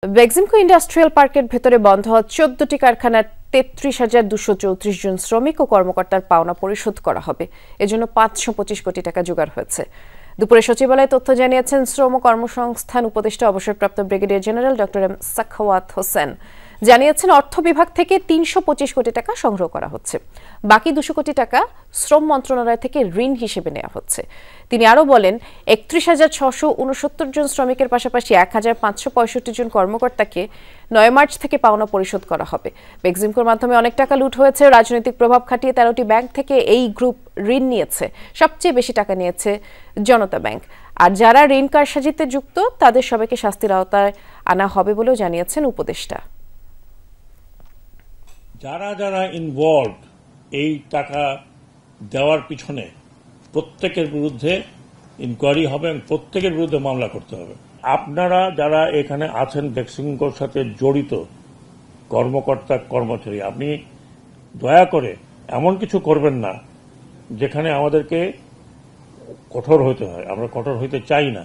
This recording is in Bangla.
বেক্সিমকো ইন্ডাস্ট্রিয়াল পার্কের ভেতরে বন্ধ হওয়া 14টি কারখানার 33,234 জন শ্রমিক ও কর্মকর্তার পাওনা পরিশোধ করা হবে। এজন্য 525 কোটি টাকা জোগাড় হয়েছে। দুপুরে সচিবালয়ে তথ্য জানিয়েছেন শ্রম কর্মসংস্থান উপদেষ্টা অবসরপ্রাপ্ত brigadier general doctor M Sakhawat Hossain. জানিয়েছেন অর্থ বিভাগ থেকে 325 কোটি টাকা সংগ্রহ করা হচ্ছে। বাকি 200 কোটি টাকা শ্রম মন্ত্রণালয় থেকে ঋণ হিসেবে নেওয়া হচ্ছে। তিনি আরও বলেন 31,669 জন শ্রমিকের পাশাপাশি 1,565 জন কর্মকর্তাকে 9 মার্চ থেকে পাওনা পরিশোধ করা হবে। বেক্সিমকোর মাধ্যমে অনেক টাকা লুট হয়েছে। রাজনৈতিক প্রভাব খাটিয়ে 13টি ব্যাংক থেকে এই গ্রুপ ঋণ নিয়েছে। সবচেয়ে বেশি টাকা নিয়েছে জনতা ব্যাংক। আর যারা ঋণ কারসাজিতে যুক্ত তাদের সবাইকে শাস্তির আওতায় আনা হবে বলেও জানিয়েছেন উপদেষ্টা। যারা যারা ইনভলভ এই টাকা দেওয়ার পিছনে প্রত্যেকের বিরুদ্ধে ইনকোয়ারি হবে এবং প্রত্যেকের বিরুদ্ধে মামলা করতে হবে। আপনারা যারা এখানে আছেন বেক্সিমকোর সাথে জড়িত কর্মকর্তা কর্মচারী, আপনি দয়া করে এমন কিছু করবেন না যেখানে আমাদেরকে কঠোর হতে হয়। আমরা কঠোর হইতে চাই না।